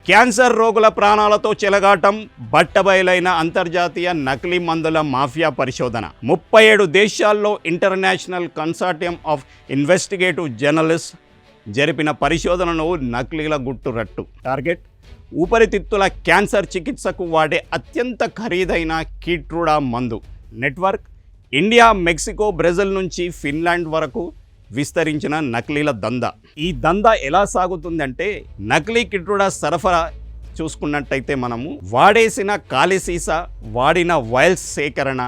Cancer రోగుల ప్రాణాలతో చెలగాటం బట్టబయలైన అంతర్జాతీయ నకిలీ మందుల మాఫియా పరిశోధన 37 దేశాల్లో international consortium of investigative journalist జరిపిన పరిశోధనను నకిలీల గుట్టురట్టు. టార్గెట్ ఊపిరితిత్తుల క్యాన్సర్ చికిత్సకు వాడే అత్యంత ఖరీదైన కిట్రుడా మందు. నెట్వర్క్ ఇండియా, మెక్సికో, బ్రెజిల్ నుంచి ఫిన్లాండ్ వరకు విస్తరించిన నకిలీల దందా. ఈ దందా ఎలా సాగుతుందంటే, నకిలీ కిట్రుడా సరఫరా చూసుకున్నట్టయితే మనము వాడేసిన ఖాళీ సీసా, వాడిన వైల్స్ సేకరణ,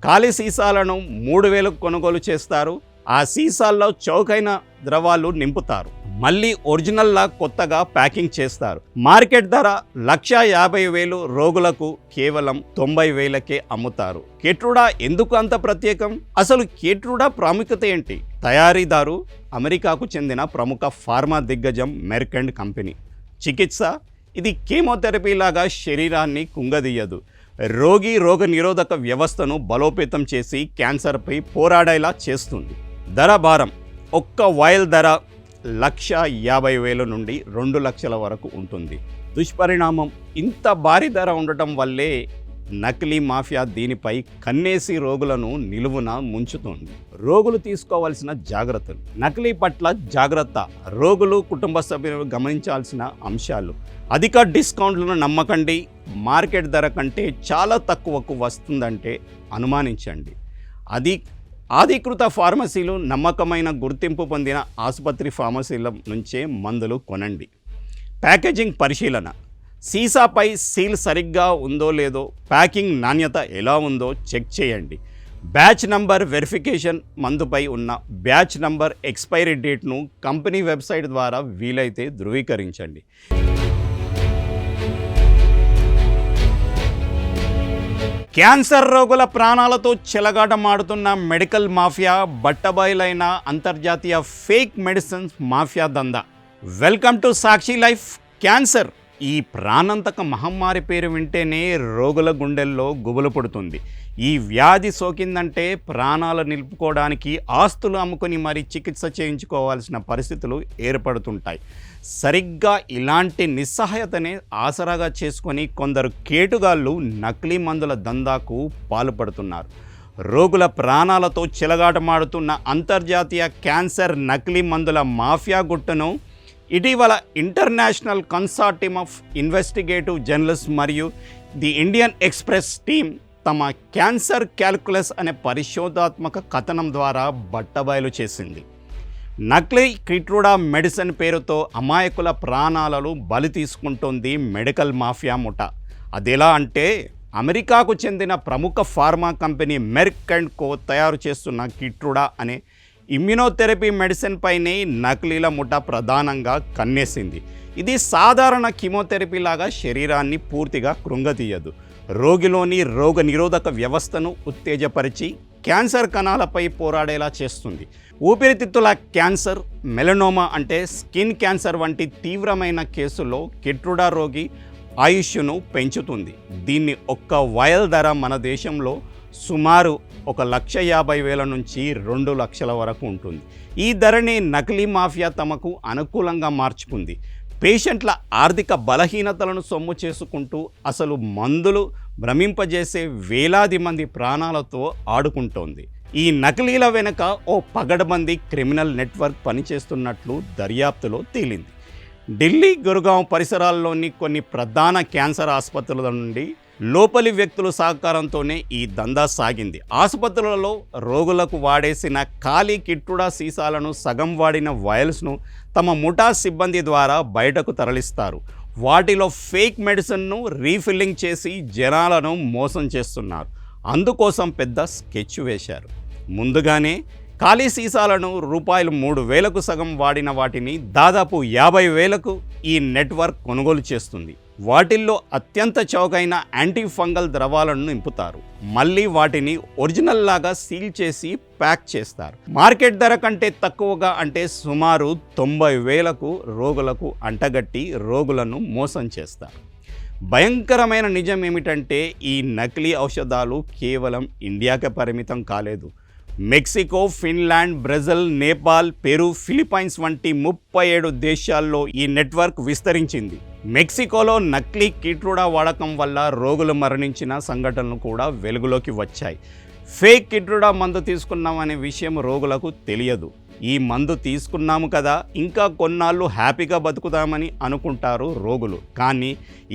ఖాళీ సీసాలను 3000 కొనుగోలు చేస్తారు. ఆ సీసాల్లో చౌకైన ద్రవాలు నింపుతారు. మళ్ళీ ఒరిజినల్లా కొత్తగా ప్యాకింగ్ చేస్తారు. మార్కెట్ ధర 1,50,000, రోగులకు కేవలం 90,000కే అమ్ముతారు. కిట్రుడా ఎందుకు అంత ప్రత్యేకం? అసలు కిట్రుడా ప్రాముఖ్యత ఏంటి? తయారీదారు అమెరికాకు చెందిన ప్రముఖ ఫార్మా దిగ్గజం మెర్క్ అండ్ కంపెనీ. చికిత్స ఇది కీమోథెరపీ లాగా శరీరాన్ని కుంగదీయదు. రోగి రోగ నిరోధక వ్యవస్థను బలోపేతం చేసి క్యాన్సర్పై పోరాడేలా చేస్తుంది. ధర భారం ఒక్క వాయిల్ ధర 1,50,000 నుండి 2 లక్షల వరకు ఉంటుంది. దుష్పరిణామం ఇంత భారీ ధర ఉండటం వల్లే నకిలీ మాఫియా దీనిపై కన్నేసి రోగులను నిలువున ముంచుతోంది. రోగులు తీసుకోవాల్సిన జాగ్రత్తలు. నకిలీ పట్ల జాగ్రత్త. రోగులు, కుటుంబ సభ్యులు గమనించాల్సిన అంశాలు. అధిక డిస్కౌంట్లను నమ్మకండి. మార్కెట్ ధర కంటే చాలా తక్కువకు వస్తుందంటే అనుమానించండి. అధికృత ఫార్మసీలు, నమ్మకమైన గుర్తింపు పొందిన ఆసుపత్రి ఫార్మసీల నుంచే మందులు కొనండి. ప్యాకేజింగ్ పరిశీలన. సీసాపై సీల్ సరిగ్గా ఉందో లేదో, ప్యాకింగ్ నాణ్యత ఎలా ఉందో చెక్ చేయండి. Batch number verification. మందుపై ఉన్న బ్యాచ్ నంబర్, ఎక్స్పైరీ డేట్ను కంపెనీ వెబ్సైట్ ద్వారా వీలైతే ధృవీకరించండి. క్యాన్సర్ రోగుల ప్రాణాలతో చెలగాటమాడుతున్న మెడికల్ మాఫియా, బట్టబయలైన అంతర్జాతీయ ఫేక్ మెడిసిన్స్ మాఫియా దందా. Welcome to Sakshi life. Cancer ఈ ప్రాణాంతక మహమ్మారి పేరు వింటేనే రోగుల గుండెల్లో గుబులు పుడుతుంది. ఈ వ్యాధి సోకిందంటే ప్రాణాలు నిలుపుకోవడానికి ఆస్తులు అమ్ముకొని మరీ చికిత్స చేయించుకోవాల్సిన పరిస్థితులు ఏర్పడుతుంటాయి. సరిగ్గా ఇలాంటి నిస్సహాయతనే ఆసరాగా చేసుకొని కొందరు కేటుగాళ్ళు నకిలీ మందుల దందాకు పాల్పడుతున్నారు. రోగుల ప్రాణాలతో చెలగాటమాడుతున్న అంతర్జాతీయ క్యాన్సర్ నకిలీ మందుల మాఫియా గుట్టును ఇటీవల international consortium of investigative journalist మరియు ది ఇండియన్ ఎక్స్ప్రెస్ టీమ్ తమ క్యాన్సర్ క్యాల్కులస్ అనే పరిశోధాత్మక కథనం ద్వారా బట్టబయలు చేసింది. నకిలీ కిట్రుడా మెడిసిన్ పేరుతో అమాయకుల ప్రాణాలను బలి తీసుకుంటోంది మెడికల్ మాఫియా ముఠా. అదెలా అంటే, అమెరికాకు చెందిన ప్రముఖ pharma company Merck and co తయారు చేస్తున్న కిట్రుడా అనే ఇమ్యునోథెరపీ మెడిసిన్ పైనే నకిలీల ముఠా ప్రధానంగా కన్నేసింది. ఇది సాధారణ కీమోథెరపీ లాగా శరీరాన్ని పూర్తిగా కృంగతీయదు. రోగిలోని రోగ నిరోధక వ్యవస్థను ఉత్తేజపరిచి క్యాన్సర్ కణాలపై పోరాడేలా చేస్తుంది. ఊపిరితిత్తుల క్యాన్సర్, మెలనోమా అంటే స్కిన్ క్యాన్సర్ వంటి తీవ్రమైన కేసుల్లో కిట్రుడా రోగి ఆయుష్ను పెంచుతుంది. దీన్ని ఒక్క వాయిల్ ధర మన దేశంలో సుమారు 1,50,000 నుంచి 2 లక్షల వరకు ఉంటుంది. ఈ ధరని నకిలీ మాఫియా తమకు అనుకూలంగా మార్చుకుంది. పేషెంట్ల ఆర్థిక బలహీనతలను సొమ్ము చేసుకుంటూ అసలు మందులు భ్రమింపజేసే వేలాది మంది ప్రాణాలతో ఆడుకుంటోంది. ఈ నకిలీల వెనుక ఓ పగడబందీ క్రిమినల్ నెట్వర్క్ పనిచేస్తున్నట్లు దర్యాప్తులో తేలింది. ఢిల్లీ, గురుగావ్ పరిసరాల్లోని కొన్ని ప్రధాన క్యాన్సర్ ఆసుపత్రుల నుండి లోపలి వ్యక్తుల సహకారంతోనే ఈ దందా సాగింది. ఆసుపత్రులలో రోగులకు వాడేసిన ఖాళీ కిట్రుడా సీసాలను, సగం వాడిన వైల్స్ను తమ ముఠా సిబ్బంది ద్వారా బయటకు తరలిస్తారు. వాటిలో ఫేక్ మెడిసిన్ను రీఫిల్లింగ్ చేసి జనాలను మోసం చేస్తున్నారు. అందుకోసం పెద్ద స్కెచ్ వేశారు. ముందుగానే ఖాళీ సీసాలను ₹3,000కు సగం వాడిన వాటిని దాదాపు 50,000కు ఈ నెట్వర్క్ కొనుగోలు చేస్తుంది. వాటిల్లో అత్యంత చౌకైన యాంటీ ఫంగల్ ద్రవాలను నింపుతారు. మళ్ళీ వాటిని ఒరిజినల్ లాగా సీల్ చేసి ప్యాక్ చేస్తారు. మార్కెట్ ధర కంటే తక్కువగా, అంటే సుమారు 90,000కు రోగులకు అంటగట్టి రోగులను మోసం చేస్తారు. భయంకరమైన నిజం ఏమిటంటే, ఈ నకిలీ ఔషధాలు కేవలం ఇండియాకే పరిమితం కాలేదు. Mexico, Finland, Brazil, Nepal, Peru, Philippines వంటి 37 దేశాల్లో ఈ నెట్వర్క్ విస్తరించింది. మెక్సికోలో నకిలీ కిట్రుడా వాడకం వల్ల రోగులు మరణించిన సంఘటనలు కూడా వెలుగులోకి వచ్చాయి. ఫేక్ కిట్రుడా మందు తీసుకున్నామనే విషయం రోగులకు తెలియదు. ఈ మందు తీసుకున్నాము కదా, ఇంకా కొన్నాళ్ళు హ్యాపీగా బతుకుతామని అనుకుంటారు రోగులు. కానీ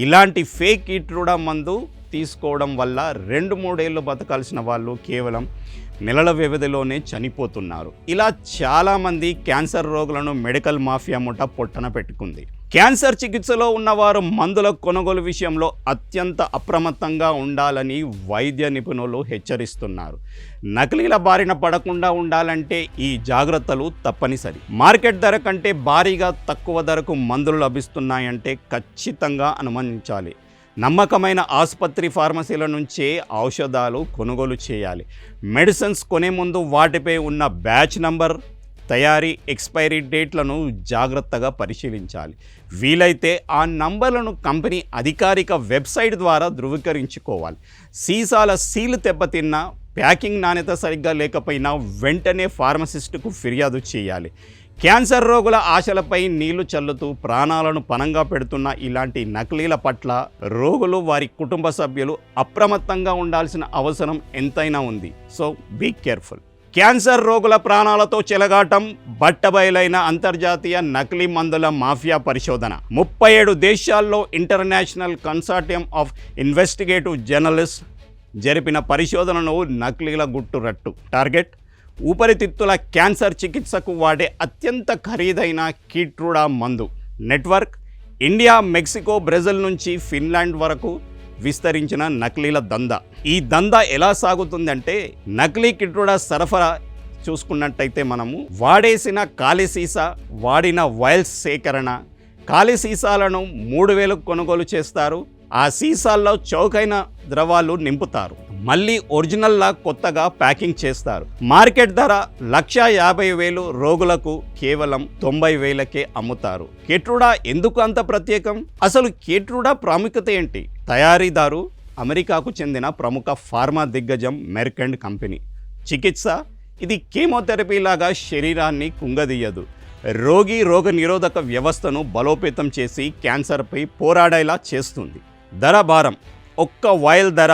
ఇలాంటి ఫేక్ కిట్రుడా మందు తీసుకోవడం వల్ల 2-3 ఏళ్ళు బతకాల్సిన వాళ్ళు కేవలం నెలల వ్యవధిలోనే చనిపోతున్నారు. ఇలా చాలామంది క్యాన్సర్ రోగులను మెడికల్ మాఫియా ముఠ పొట్టన పెట్టుకుంది. క్యాన్సర్ చికిత్సలో ఉన్నవారు మందుల కొనుగోలు విషయంలో అత్యంత అప్రమత్తంగా ఉండాలని వైద్య నిపుణులు హెచ్చరిస్తున్నారు. నకిలీల బారిన పడకుండా ఉండాలంటే ఈ జాగ్రత్తలు తప్పనిసరి. మార్కెట్ ధర కంటే భారీగా తక్కువ ధరకు మందులు లభిస్తున్నాయంటే ఖచ్చితంగా అనుమానించాలి. నమ్మకమైన ఆసుపత్రి ఫార్మసీల నుంచే ఔషధాలు కొనుగోలు చేయాలి. మెడిసిన్స్ కొనే ముందు వాటిపై ఉన్న బ్యాచ్ నంబర్, తయారీ, ఎక్స్పైరీ డేట్లను జాగ్రత్తగా పరిశీలించాలి. వీలైతే ఆ నంబర్లను కంపెనీ అధికారిక వెబ్సైట్ ద్వారా ధృవీకరించుకోవాలి. సీసాల సీలు దెబ్బతిన్నా, ప్యాకింగ్ నాణ్యత సరిగ్గా లేకపోయినా వెంటనే ఫార్మసిస్టుకు ఫిర్యాదు చేయాలి. క్యాన్సర్ రోగుల ఆశలపై నీళ్లు చల్లుతూ ప్రాణాలను పణంగా పెడుతున్న ఇలాంటి నకిలీల పట్ల రోగులు, వారి కుటుంబ సభ్యులు అప్రమత్తంగా ఉండాల్సిన అవసరం ఎంతైనా ఉంది. So be careful. క్యాన్సర్ రోగుల ప్రాణాలతో చెలగాటం, బట్టబయలైన అంతర్జాతీయ నకిలీ మందుల మాఫియా పరిశోధన. 37 దేశాల్లో international consortium of investigative journalist జరిపిన పరిశోధనను నకిలీల గుట్టు రట్టు. టార్గెట్ ఊపిరితిత్తుల క్యాన్సర్ చికిత్సకు వాడే అత్యంత ఖరీదైన కిట్రుడా మందు. నెట్వర్క్ ఇండియా, మెక్సికో, బ్రెజిల్ నుంచి ఫిన్లాండ్ వరకు విస్తరించిన నకిలీల దందా. ఈ దందా ఎలా సాగుతుందంటే, నకిలీ కిట్రుడా సరఫరా చూసుకున్నట్టయితే మనము వాడేసిన ఖాళీ సీసా, వాడిన వైల్స్ సేకరణ, ఖాళీ సీసాలను 3000 కొనుగోలు చేస్తారు. ఆ సీసాల్లో చౌకైన ద్రవాలు నింపుతారు. మళ్ళీ ఒరిజినల్లా కొత్తగా ప్యాకింగ్ చేస్తారు. మార్కెట్ ధర 1,50,000, రోగులకు కేవలం 90,000కే అమ్ముతారు. కిట్రుడా ఎందుకు అంత ప్రత్యేకం? అసలు కిట్రుడా ప్రాముఖ్యత ఏంటి? తయారీదారు అమెరికాకు చెందిన ప్రముఖ ఫార్మా దిగ్గజం మెర్క్ అండ్ కంపెనీ. చికిత్స ఇది కీమోథెరపీ లాగా శరీరాన్ని కుంగదీయదు. రోగి రోగ నిరోధక వ్యవస్థను బలోపేతం చేసి క్యాన్సర్పై పోరాడేలా చేస్తుంది. ధర భారం ఒక్క వాయిల్ ధర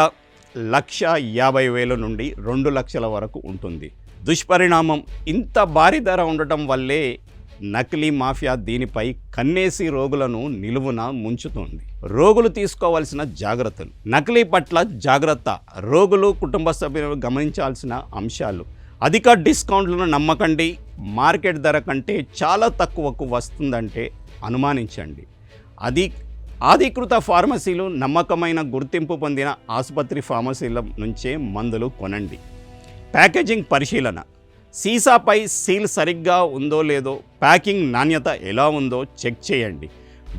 1,50,000 నుండి 2 లక్షల వరకు ఉంటుంది. దుష్పరిణామం ఇంత భారీ ధర ఉండటం వల్లే నకిలీ మాఫియా దీనిపై కన్నేసి రోగులను నిలువున ముంచుతోంది. రోగులు తీసుకోవాల్సిన జాగ్రత్తలు. నకిలీ పట్ల జాగ్రత్త. రోగులు, కుటుంబ సభ్యులు గమనించాల్సిన అంశాలు. అధిక డిస్కౌంట్లను నమ్మకండి. మార్కెట్ ధర కంటే చాలా తక్కువకు వస్తుందంటే అనుమానించండి. అధికృత ఫార్మసీలు, నమ్మకమైన గుర్తింపు పొందిన ఆసుపత్రి ఫార్మసీల నుంచే మందులు కొనండి. ప్యాకేజింగ్ పరిశీలన. సీసాపై సీల్ సరిగ్గా ఉందో లేదో, ప్యాకింగ్ నాణ్యత ఎలా ఉందో చెక్ చేయండి.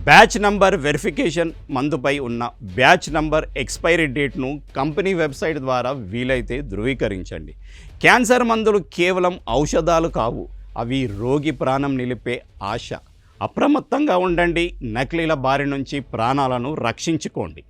Batch number verification. మందుపై ఉన్న బ్యాచ్ నంబర్, ఎక్స్పైరీ డేట్ను కంపెనీ వెబ్సైట్ ద్వారా వీలైతే ధృవీకరించండి. క్యాన్సర్ మందులు కేవలం ఔషధాలు కావు, అవి రోగి ప్రాణం నిలిపే ఆశ. అప్రమత్తంగా ఉండండి. నకిలీల బారి నుంచి ప్రాణాలను రక్షించుకోండి.